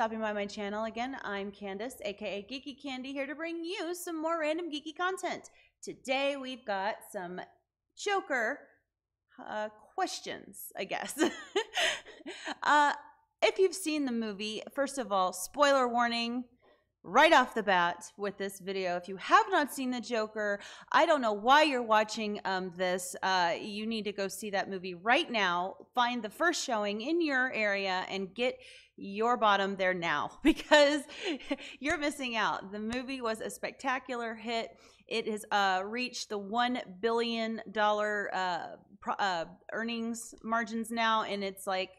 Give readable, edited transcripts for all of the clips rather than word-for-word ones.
stopping by my channel again. I'm Candace, aka Geeky Candy, here to bring you some more random geeky content. Today we've got some Joker questions, I guess. If you've seen the movie, first of all, spoiler warning right off the bat with this video. If you have not seen the Joker, I don't know why you're watching this. You need to go see that movie right now. Find the first showing in your area and get your bottom there now, because you're missing out. The movie was a spectacular hit. It has reached the $1 billion earnings margins now, and it's like,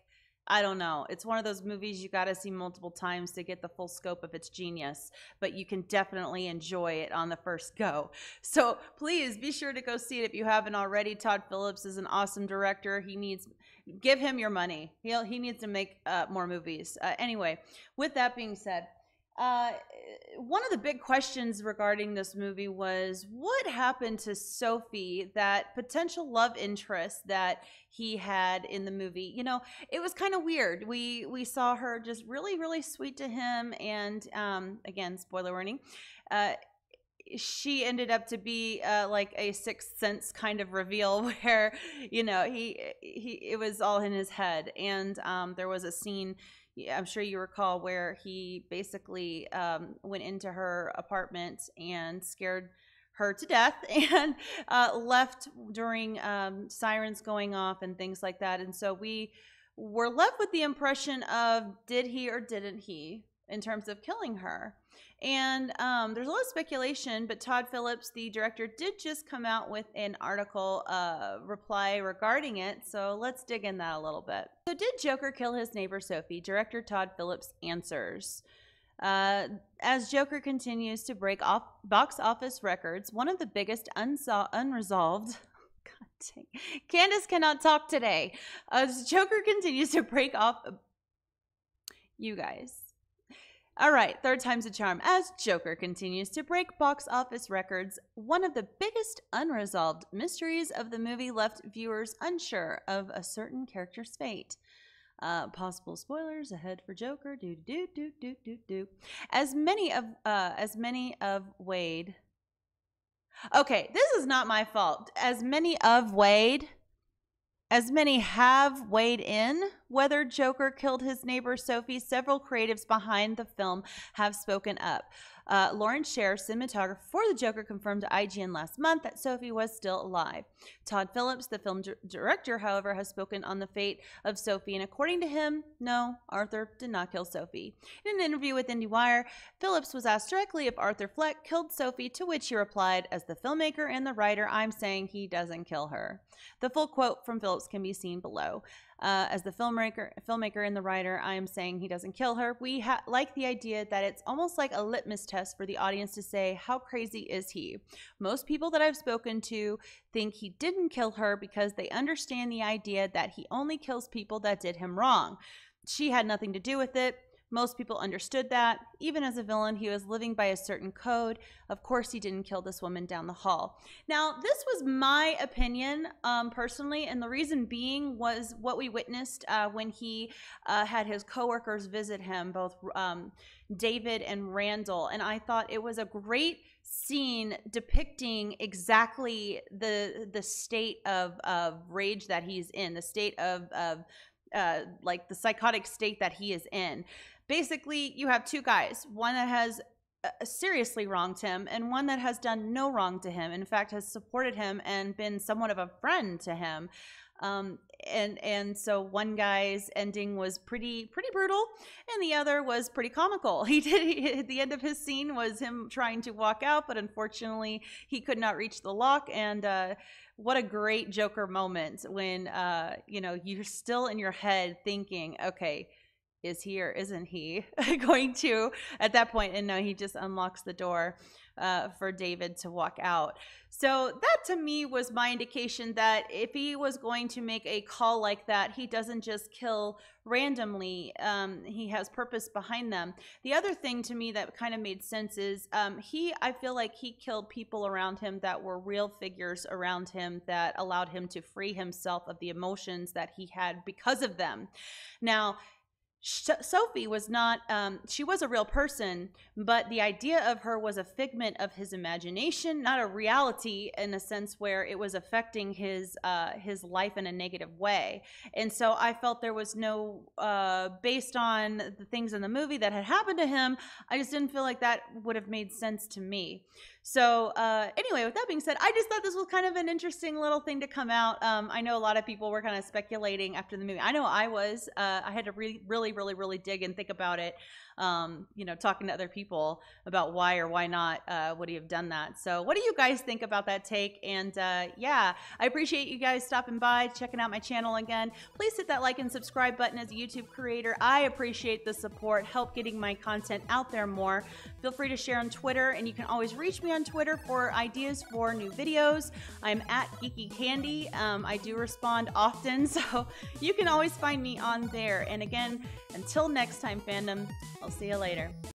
I don't know. It's one of those movies you got to see multiple times to get the full scope of its genius, but you can definitely enjoy it on the first go. So please be sure to go see it if you haven't already. Todd Phillips is an awesome director. Give him your money. He needs to make more movies. Anyway, with that being said, one of the big questions regarding this movie was what happened to Sophie, that potential love interest that he had in the movie. You know, it was kind of weird. We saw her just really, really sweet to him, and again, spoiler warning, she ended up to be like a Sixth Sense kind of reveal where, you know, it was all in his head. And there was a scene, I'm sure you recall, where he basically went into her apartment and scared her to death and left during sirens going off and things like that. And so we were left with the impression of, did he or didn't he, in terms of killing her? And there's a lot of speculation, but Todd Phillips, the director, did just come out with an article reply regarding it. So let's dig in that a little bit. So did Joker kill his neighbor Sophie? Director Todd Phillips answers. As Joker continues to break off box office records, one of the biggest unresolved... God dang. Candace cannot talk today. As Joker continues to break off... You guys... All right, third time's a charm. As Joker continues to break box office records, one of the biggest unresolved mysteries of the movie left viewers unsure of a certain character's fate. Possible spoilers ahead for Joker. As many of Wade. Okay, this is not my fault. As many have weighed in whether Joker killed his neighbor Sophie. Several creatives behind the film have spoken up. Lauren Scher, cinematographer for the Joker, confirmed to IGN last month that Sophie was still alive. Todd Phillips, the film director, however, has spoken on the fate of Sophie, and according to him, no, Arthur did not kill Sophie. In an interview with IndieWire, Phillips was asked directly if Arthur Fleck killed Sophie, to which he replied, "As the filmmaker and the writer, I'm saying he doesn't kill her." The full quote from Phillips can be seen below. As the filmmaker and the writer, I am saying he doesn't kill her. We like the idea that it's almost like a litmus test for the audience to say, how crazy is he? Most people that I've spoken to think he didn't kill her because they understand the idea that he only kills people that did him wrong. She had nothing to do with it. Most people understood that. Even as a villain, he was living by a certain code. Of course, he didn't kill this woman down the hall. Now, this was my opinion personally, and the reason being was what we witnessed when he had his coworkers visit him, both David and Randall. And I thought it was a great scene depicting exactly the state of rage that he's in, the state of like the psychotic state that he is in. Basically, you have two guys, one that has seriously wronged him and one that has done no wrong to him. In fact, has supported him and been somewhat of a friend to him. And so one guy's ending was pretty brutal, and the other was pretty comical. The end of his scene was him trying to walk out, but unfortunately he could not reach the lock. And what a great Joker moment when you know, you're still in your head thinking, okay, is he or isn't he going to at that point? And no, he just unlocks the door for David to walk out. So that to me was my indication that if he was going to make a call like that, he doesn't just kill randomly. He has purpose behind them. The other thing to me that kind of made sense is I feel like he killed people around him that were real figures around him that allowed him to free himself of the emotions that he had because of them. Now, Sophie was not, she was a real person, but the idea of her was a figment of his imagination, not a reality in a sense where it was affecting his life in a negative way. And so I felt there was no, based on the things in the movie that had happened to him, I just didn't feel like that would have made sense to me. So anyway, with that being said, I just thought this was kind of an interesting little thing to come out. I know a lot of people were kind of speculating after the movie. I know I was. I had to really dig and think about it. You know, talking to other people about why or why not would he have done that. So what do you guys think about that take? And yeah, I appreciate you guys stopping by, checking out my channel again. Please hit that like and subscribe button as a YouTube creator. I appreciate the support, help getting my content out there more. Feel free to share on Twitter, and you can always reach me on Twitter for ideas for new videos. I'm at Geeky Candy. I do respond often, so you can always find me on there. And again, until next time, fandom, I'll see you later.